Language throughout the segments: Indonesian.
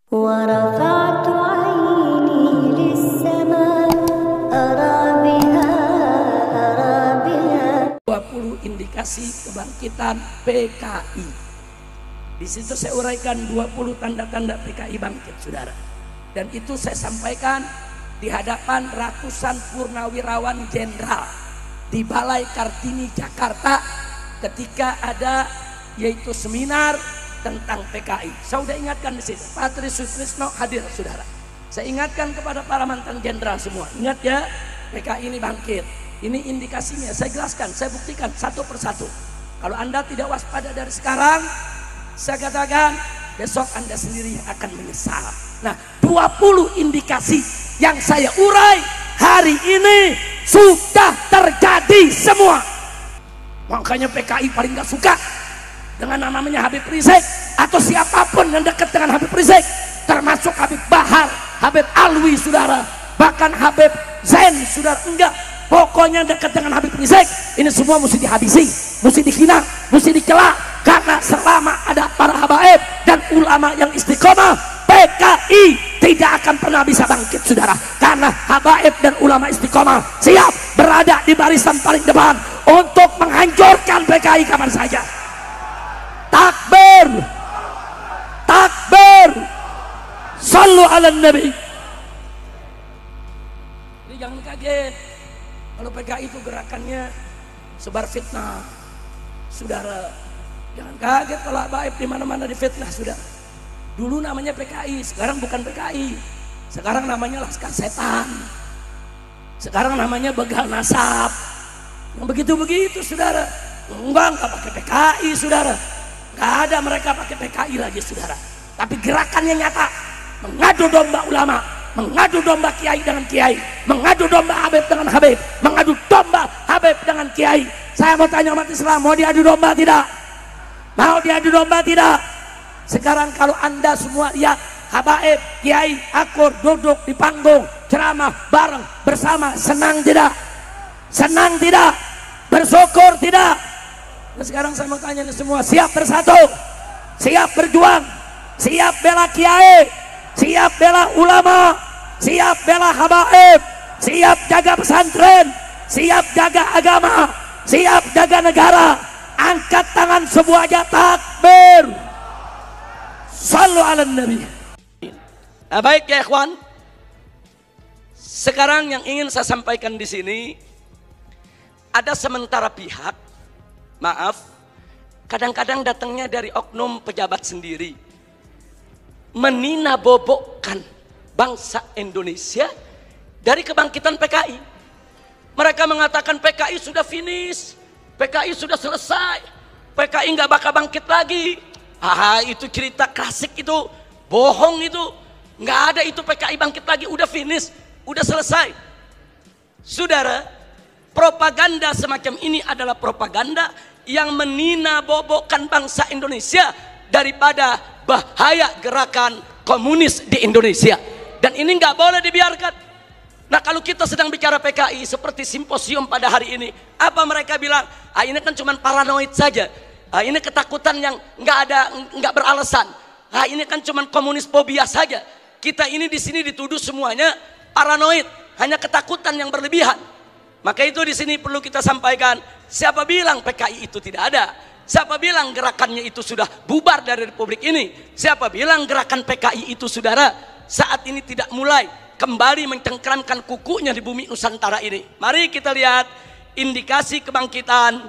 ورفعت عيني للسماء أرى بها 20 indikasi kebangkitan PKI. Di situ saya uraikan 20 tanda-tanda PKI bangkit, saudara. Dan itu saya sampaikan di hadapan ratusan purnawirawan jenderal di Balai Kartini Jakarta ketika ada yaitu seminar tentang PKI. Saya sudah ingatkan di situ, Patri Sutrisno hadir, saudara. Saya ingatkan kepada para mantan jenderal semua, ingat ya, PKI ini bangkit. Ini indikasinya, saya jelaskan, saya buktikan satu persatu. Kalau Anda tidak waspada dari sekarang, saya katakan besok Anda sendiri akan menyesal. Nah, 20 indikasi yang saya urai hari ini sudah terjadi semua. Makanya PKI paling gak suka dengan namanya Habib Rizik atau siapapun yang dekat dengan Habib Rizik, termasuk Habib Bahar, Habib Alwi, saudara, bahkan Habib Zain, saudara. Enggak, pokoknya dekat dengan Habib Rizik ini semua mesti dihabisi, mesti dihina, mesti dicela. Karena selama ada para habaib dan ulama yang istiqomah, PKI tidak akan pernah bisa bangkit, saudara. Karena habaib dan ulama istiqomah siap berada di barisan paling depan untuk menghancurkan PKI kapan saja. Takbir, takbir, sallu ala nabi. Jadi jangan kaget kalau PKI itu gerakannya sebar fitnah, saudara. Jangan kaget kalau habaib di mana-mana difitnah, saudara. Dulu namanya PKI, sekarang bukan PKI. Sekarang namanya Laskar Setan. Sekarang namanya Begal Nasab. Yang begitu-begitu, saudara. Enggak pakai PKI, saudara. Enggak ada mereka pakai PKI lagi, saudara. Tapi gerakannya nyata. Mengadu domba ulama, mengadu domba kiai dengan kiai, mengadu domba habib dengan habib, mengadu domba habib dengan kiai. Saya mau tanya umat Islam, mau diadu domba tidak? Mau diadu domba tidak? Sekarang kalau Anda semua lihat habaib, kiai, akur duduk di panggung ceramah bareng bersama, senang tidak? Senang tidak? Bersyukur tidak? Nah, sekarang saya mau tanya semua, siap bersatu? Siap berjuang? Siap bela kiai? Siap bela ulama? Siap bela habaib? Siap jaga pesantren? Siap jaga agama? Siap jaga negara? Angkat tangan sebuah aja, takbir, sallu ala nabi. Nah, baik ya ikhwan, sekarang yang ingin saya sampaikan di sini, ada sementara pihak, maaf, kadang-kadang datangnya dari oknum pejabat sendiri, menina-bobokkan bangsa Indonesia dari kebangkitan PKI. Mereka mengatakan PKI sudah finish, PKI sudah selesai, PKI nggak bakal bangkit lagi. Itu cerita klasik, itu bohong, itu nggak ada itu PKI bangkit lagi, udah finish, udah selesai. Saudara, propaganda semacam ini adalah propaganda yang menina-bobokkan bangsa Indonesia daripada bahaya gerakan komunis di Indonesia. Dan ini nggak boleh dibiarkan. Nah, kalau kita sedang bicara PKI seperti simposium pada hari ini, apa mereka bilang? Ini kan cuma paranoid saja. Ini ketakutan yang nggak beralasan. Ini kan cuma komunis fobia saja. Kita ini di sini dituduh semuanya paranoid, hanya ketakutan yang berlebihan. Maka itu di sini perlu kita sampaikan, siapa bilang PKI itu tidak ada? Siapa bilang gerakannya itu sudah bubar dari republik ini? Siapa bilang gerakan PKI itu, saudara, saat ini tidak mulai kembali mencengkramkan kukunya di bumi Nusantara ini? Mari kita lihat indikasi kebangkitan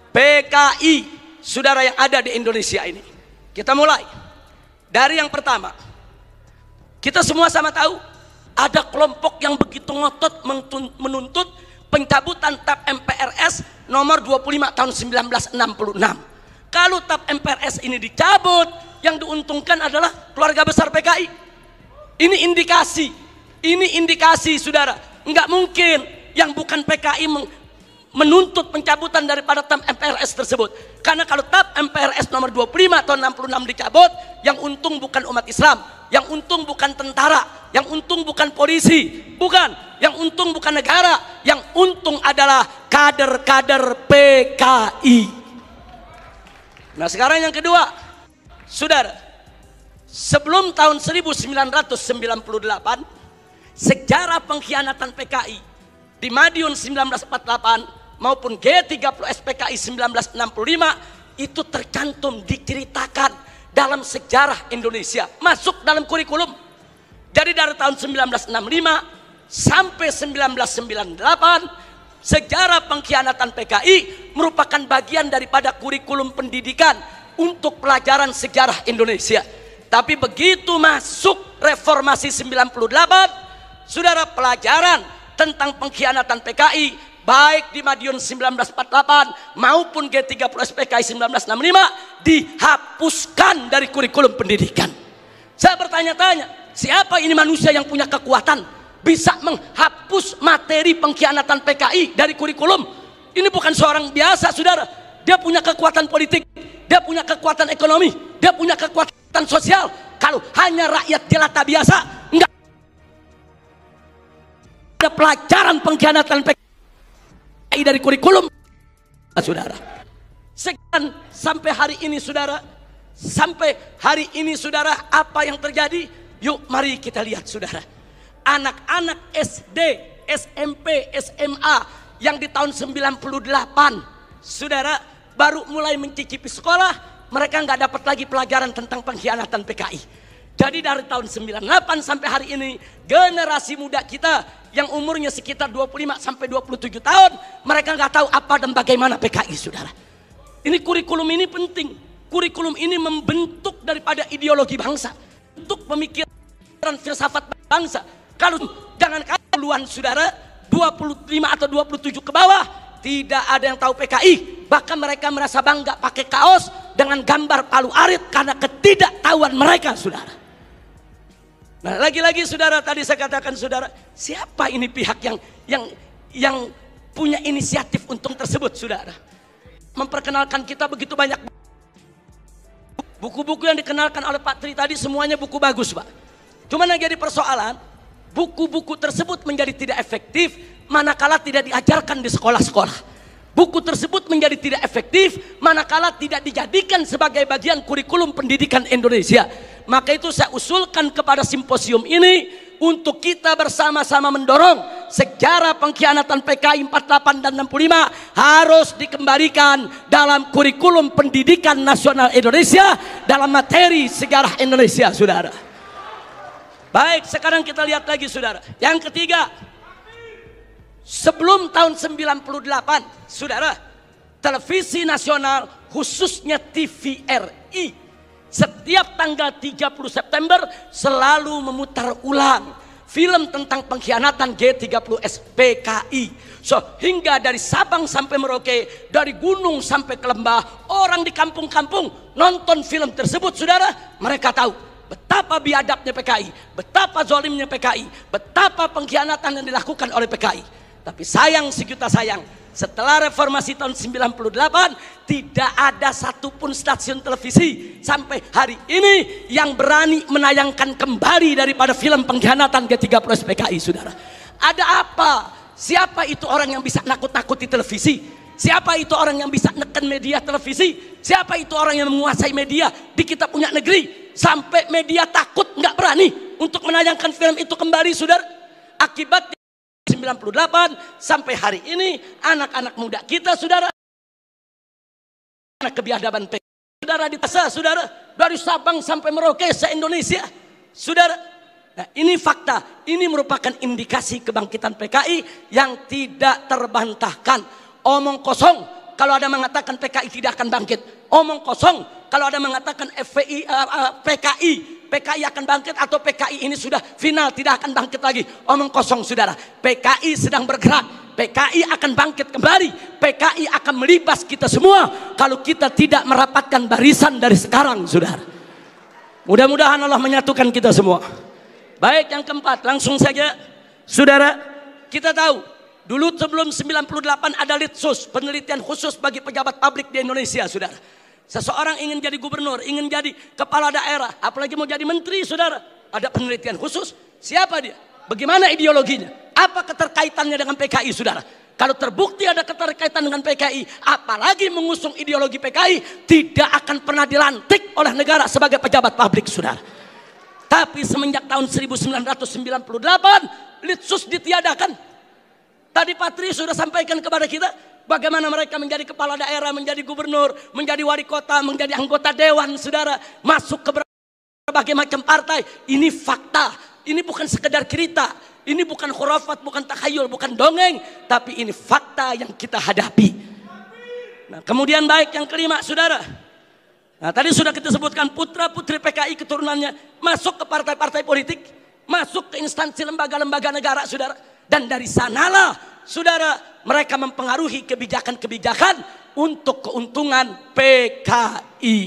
PKI, saudara, yang ada di Indonesia ini. Kita mulai dari yang pertama. Kita semua sama tahu ada kelompok yang begitu ngotot menuntut pencabutan TAP MPRS nomor 25 tahun 1966. Kalau TAP MPRS ini dicabut, yang diuntungkan adalah keluarga besar PKI. Ini indikasi, saudara. Enggak mungkin yang bukan PKI menuntut pencabutan daripada TAP MPRS tersebut. Karena kalau TAP MPRS nomor 25 tahun 66 dicabut, yang untung bukan umat Islam, yang untung bukan tentara, yang untung bukan polisi, bukan, yang untung bukan negara, yang untung adalah kader-kader PKI. Nah, sekarang yang kedua, saudara, sebelum tahun 1998, sejarah pengkhianatan PKI di Madiun 1948 maupun G30S PKI 1965 itu tercantum, diceritakan dalam sejarah Indonesia, masuk dalam kurikulum. Jadi dari tahun 1965 sampai 1998 sejarah pengkhianatan PKI merupakan bagian daripada kurikulum pendidikan untuk pelajaran sejarah Indonesia. Tapi begitu masuk reformasi 98, saudara, pelajaran tentang pengkhianatan PKI baik di Madiun 1948 maupun G30S PKI 1965 dihapuskan dari kurikulum pendidikan. Saya bertanya-tanya, siapa ini manusia yang punya kekuatan bisa menghapus materi pengkhianatan PKI dari kurikulum? Ini bukan seorang biasa, saudara. Dia punya kekuatan politik, dia punya kekuatan ekonomi, dia punya kekuatan sosial. Kalau hanya rakyat jelata biasa, enggak ada pelajaran pengkhianatan PKI dari kurikulum, saudara. Sekian sampai hari ini, saudara. Sampai hari ini, saudara, apa yang terjadi? Yuk mari kita lihat, saudara. Anak-anak SD, SMP, SMA yang di tahun 98, saudara, baru mulai mencicipi sekolah, mereka nggak dapat lagi pelajaran tentang pengkhianatan PKI. Jadi dari tahun 98 sampai hari ini, generasi muda kita yang umurnya sekitar 25 sampai 27 tahun, mereka nggak tahu apa dan bagaimana PKI, saudara. Ini kurikulum ini penting. Kurikulum ini membentuk daripada ideologi bangsa, untuk pemikiran filsafat bangsa. Kalau jangan duluan, saudara, 25 atau 27 ke bawah, tidak ada yang tahu PKI. Bahkan mereka merasa bangga pakai kaos dengan gambar palu arit karena ketidaktahuan mereka, saudara. Nah, lagi-lagi, saudara, tadi saya katakan, saudara, siapa ini pihak yang punya inisiatif untuk tersebut, saudara? Memperkenalkan kita begitu banyak buku-buku yang dikenalkan oleh Pak Tri tadi, semuanya buku bagus, Pak. Cuma yang jadi persoalan, buku-buku tersebut menjadi tidak efektif manakala tidak diajarkan di sekolah-sekolah. Buku tersebut menjadi tidak efektif manakala tidak dijadikan sebagai bagian kurikulum pendidikan Indonesia. Maka itu saya usulkan kepada simposium ini untuk kita bersama-sama mendorong sejarah pengkhianatan PKI 48 dan 65 harus dikembalikan dalam kurikulum pendidikan nasional Indonesia dalam materi sejarah Indonesia, saudara. Baik, sekarang kita lihat lagi, saudara. Yang ketiga, sebelum tahun 98, saudara, televisi nasional khususnya TVRI setiap tanggal 30 September selalu memutar ulang film tentang pengkhianatan G30S PKI. Hingga dari Sabang sampai Merauke, dari gunung sampai ke lembah, orang di kampung-kampung nonton film tersebut, saudara. Mereka tahu betapa biadabnya PKI, betapa zalimnya PKI, betapa pengkhianatan yang dilakukan oleh PKI. Tapi sayang sejuta sayang, setelah reformasi tahun 98 tidak ada satupun stasiun televisi sampai hari ini yang berani menayangkan kembali daripada film pengkhianatan G30S PKI, saudara. Ada apa? Siapa itu orang yang bisa nakut-nakuti televisi? Siapa itu orang yang bisa neken media televisi? Siapa itu orang yang menguasai media di kita punya negeri sampai media takut, nggak berani untuk menayangkan film itu kembali, saudara? Akibatnya 98 sampai hari ini anak-anak muda kita, saudara, anak kebiadaban PKI, saudara, di Tasa, saudara, dari Sabang sampai Merauke se-Indonesia, saudara. Nah, ini fakta, ini merupakan indikasi kebangkitan PKI yang tidak terbantahkan. Omong kosong kalau ada mengatakan PKI tidak akan bangkit. Omong kosong kalau ada mengatakan PKI akan bangkit atau PKI ini sudah final, tidak akan bangkit lagi. Omong kosong, saudara. PKI sedang bergerak, PKI akan bangkit kembali, PKI akan melibas kita semua kalau kita tidak merapatkan barisan dari sekarang, saudara. Mudah-mudahan Allah menyatukan kita semua. Baik, yang keempat, langsung saja, saudara. Kita tahu dulu sebelum 98 ada Litsus, penelitian khusus bagi pejabat publik di Indonesia, saudara. Seseorang ingin jadi gubernur, ingin jadi kepala daerah, apalagi mau jadi menteri, saudara, ada penelitian khusus. Siapa dia? Bagaimana ideologinya? Apa keterkaitannya dengan PKI, saudara? Kalau terbukti ada keterkaitan dengan PKI, apalagi mengusung ideologi PKI, tidak akan pernah dilantik oleh negara sebagai pejabat publik, saudara. Tapi semenjak tahun 1998 Litsus ditiadakan. Tadi Patri sudah sampaikan kepada kita bagaimana mereka menjadi kepala daerah, menjadi gubernur, menjadi wali kota, menjadi anggota dewan, saudara, masuk ke berbagai macam partai. Ini fakta, ini bukan sekedar cerita, ini bukan khurafat, bukan takhayul, bukan dongeng, tapi ini fakta yang kita hadapi. Nah, kemudian baik yang kelima, saudara. Nah, tadi sudah kita sebutkan putra putri PKI keturunannya masuk ke partai-partai politik, masuk ke instansi lembaga-lembaga negara, saudara. Dan dari sanalah, saudara, mereka mempengaruhi kebijakan-kebijakan untuk keuntungan PKI.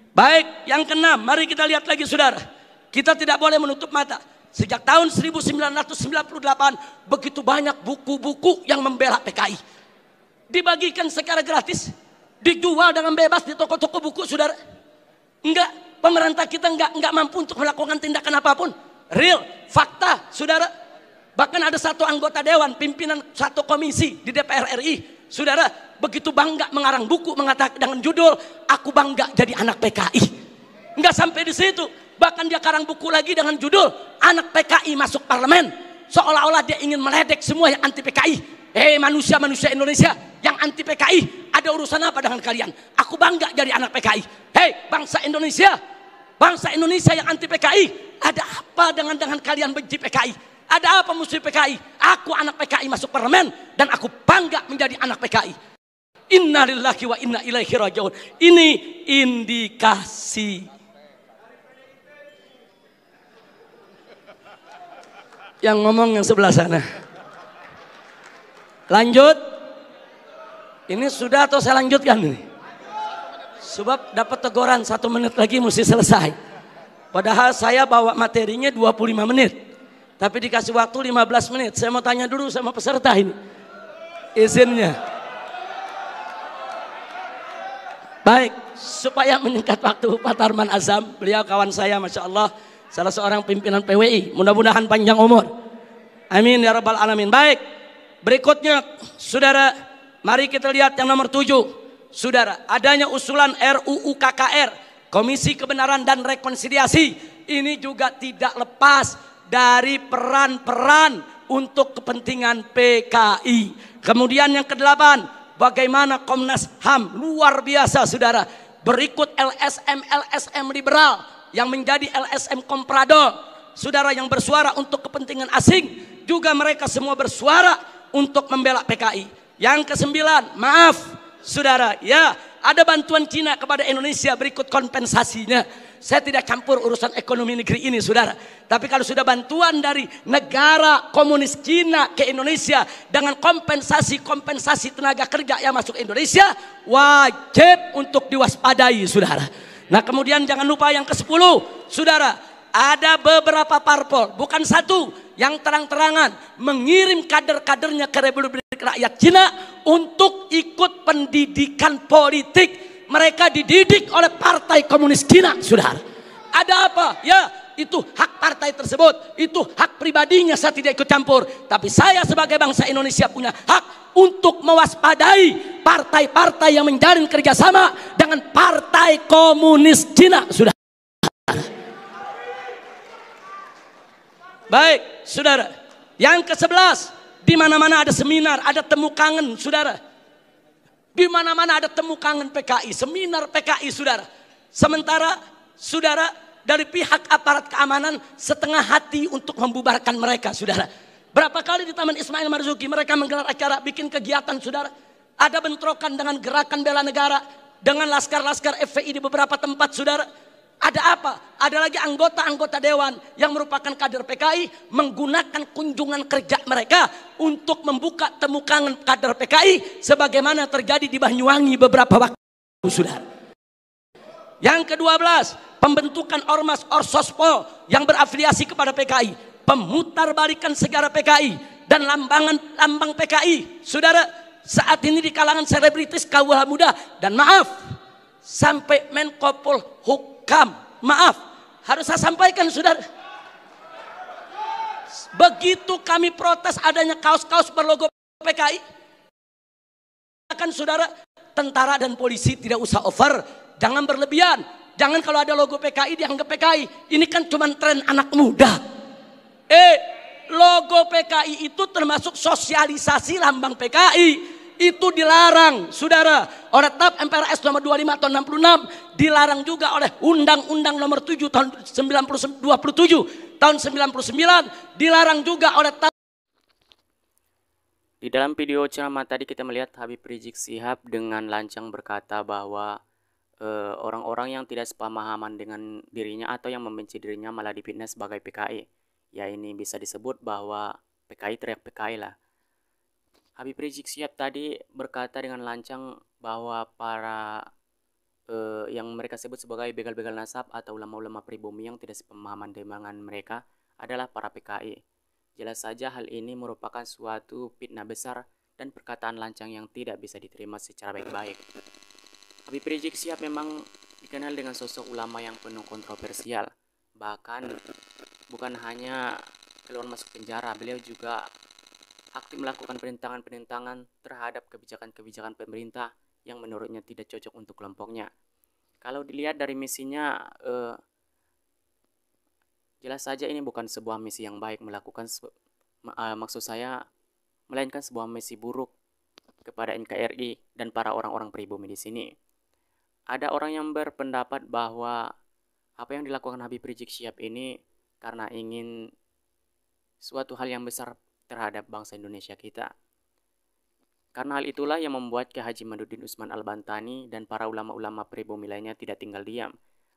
Baik, yang keenam, mari kita lihat lagi, saudara. Kita tidak boleh menutup mata. Sejak tahun 1998 begitu banyak buku-buku yang membela PKI. Dibagikan secara gratis, dijual dengan bebas di toko-toko buku, saudara. Enggak, pemerintah kita enggak mampu untuk melakukan tindakan apapun. Real, fakta, saudara. Bahkan ada satu anggota dewan, pimpinan satu komisi di DPR RI, saudara, begitu bangga mengarang buku mengatakan dengan judul "Aku Bangga Jadi Anak PKI". Enggak sampai di situ, bahkan dia karang buku lagi dengan judul "Anak PKI Masuk Parlemen". Seolah-olah dia ingin meledek semua yang anti PKI. Manusia-manusia Indonesia yang anti PKI, ada urusan apa dengan kalian? Aku bangga jadi anak PKI. Bangsa Indonesia yang anti PKI, ada apa dengan kalian benci PKI? Ada apa musuh PKI? Aku anak PKI masuk parlemen dan aku bangga menjadi anak PKI. Innalillahi wa inna ilaihi rajiun. Ini indikasi. Yang ngomong yang sebelah sana. Lanjut. Ini sudah atau saya lanjutkan ini? Sebab dapat teguran 1 menit lagi mesti selesai. Padahal saya bawa materinya 25 menit. Tapi dikasih waktu 15 menit. Saya mau tanya dulu sama peserta ini. Izinnya. Baik, supaya menyingkat waktu, Pak Tarman Azam, beliau kawan saya, Masya Allah, salah seorang pimpinan PWI. Mudah-mudahan panjang umur. Amin ya rabbal alamin. Baik, berikutnya, saudara, mari kita lihat yang nomor 7. Saudara, adanya usulan RUU KKR, Komisi Kebenaran dan Rekonsiliasi. Ini juga tidak lepas dari peran-peran untuk kepentingan PKI. Kemudian yang ke-8, bagaimana Komnas HAM, luar biasa, saudara. Berikut LSM liberal yang menjadi LSM komprador, saudara, yang bersuara untuk kepentingan asing. Juga mereka semua bersuara untuk membela PKI. Yang ke-9, maaf saudara, ya, ada bantuan Cina kepada Indonesia, berikut kompensasinya. Saya tidak campur urusan ekonomi negeri ini, saudara. Tapi kalau sudah bantuan dari negara komunis Cina ke Indonesia dengan kompensasi tenaga kerja yang masuk Indonesia, wajib untuk diwaspadai, saudara. Nah, kemudian jangan lupa yang ke-10, saudara, ada beberapa parpol, bukan satu, yang terang-terangan mengirim kader-kadernya ke Republik Rakyat Cina untuk ikut pendidikan politik. Mereka dididik oleh Partai Komunis Cina, saudara. Ada apa? Ya, itu hak partai tersebut, itu hak pribadinya, saya tidak ikut campur. Tapi saya sebagai bangsa Indonesia punya hak untuk mewaspadai partai-partai yang menjalin kerjasama dengan Partai Komunis Cina, saudara. Baik, saudara. Yang ke-11, di mana-mana ada seminar, ada temu kangen, saudara. Di mana-mana ada temu kangen PKI, seminar PKI, saudara. Sementara, saudara, dari pihak aparat keamanan setengah hati untuk membubarkan mereka, saudara. Berapa kali di Taman Ismail Marzuki mereka menggelar acara, bikin kegiatan, saudara. Ada bentrokan dengan gerakan bela negara, dengan laskar-laskar FPI di beberapa tempat, saudara. Ada apa? Ada lagi anggota-anggota dewan yang merupakan kader PKI menggunakan kunjungan kerja mereka untuk membuka temu kangen kader PKI sebagaimana terjadi di Banyuwangi beberapa waktu, saudara. Yang ke-12, pembentukan Ormas Orsospol yang berafiliasi kepada PKI, pemutarbalikan sejarah PKI dan lambang PKI, saudara. Saat ini di kalangan selebritis kaum muda, dan maaf, sampai Menko Polhukam, maaf, harus saya sampaikan, saudara. Begitu kami protes adanya kaos-kaos berlogo PKI, kan saudara, tentara dan polisi tidak usah over, jangan berlebihan. Jangan kalau ada logo PKI dianggap PKI. Ini kan cuma tren anak muda. Logo PKI itu termasuk sosialisasi lambang PKI. Itu dilarang, saudara. Oleh TAP MPRS nomor 25 tahun 66. Dilarang juga oleh Undang-Undang nomor 7 tahun 27 tahun 99. Dilarang juga oleh TAP. Di dalam video ceramah tadi kita melihat Habib Rizik Syihab dengan lancang berkata bahwa orang-orang yang tidak sepemahaman dengan dirinya atau yang membenci dirinya malah difitnah sebagai PKI. Ya ini bisa disebut bahwa PKI teriak PKI lah. Habib Rizik Syihab tadi berkata dengan lancang bahwa para yang mereka sebut sebagai begal-begal nasab atau ulama-ulama pribumi yang tidak sepemahaman dengan mereka adalah para PKI. Jelas saja hal ini merupakan suatu fitnah besar dan perkataan lancang yang tidak bisa diterima secara baik-baik. Habib Rizik Syihab memang dikenal dengan sosok ulama yang penuh kontroversial. Bahkan bukan hanya keluar masuk penjara, beliau juga aktif melakukan penentangan terhadap kebijakan-kebijakan pemerintah yang menurutnya tidak cocok untuk kelompoknya. Kalau dilihat dari misinya, jelas saja ini bukan sebuah misi yang baik maksud saya melainkan sebuah misi buruk kepada NKRI dan para orang-orang pribumi di sini. Ada orang yang berpendapat bahwa apa yang dilakukan Habib Rizik Syihab ini karena ingin suatu hal yang besar terhadap bangsa Indonesia kita. Karena hal itulah yang membuat Kiai Haji Madudin Usman Al-Bantani dan para ulama-ulama pribumi lainnya tidak tinggal diam.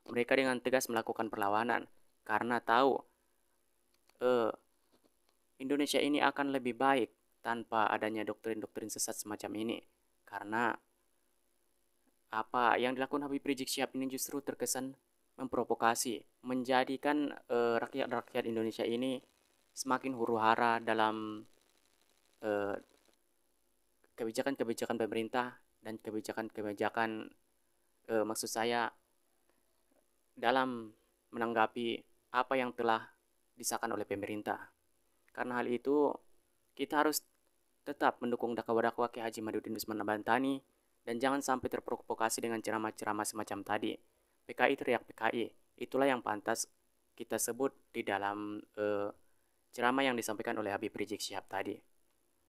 Mereka dengan tegas melakukan perlawanan karena tahu Indonesia ini akan lebih baik tanpa adanya doktrin-doktrin sesat semacam ini. Karena apa yang dilakukan Habib Rizik Syihab ini justru terkesan memprovokasi, menjadikan rakyat-rakyat Indonesia ini semakin huru-hara dalam kebijakan-kebijakan pemerintah dan kebijakan-kebijakan maksud saya dalam menanggapi apa yang telah disahkan oleh pemerintah. Karena hal itu kita harus tetap mendukung dakwah-dakwah Kiai Haji Madudin Usman Al-Bantani dan jangan sampai terprovokasi dengan ceramah-ceramah semacam tadi. PKI teriak PKI, itulah yang pantas kita sebut di dalam ceramah yang disampaikan oleh Habib Rizik Syihab tadi.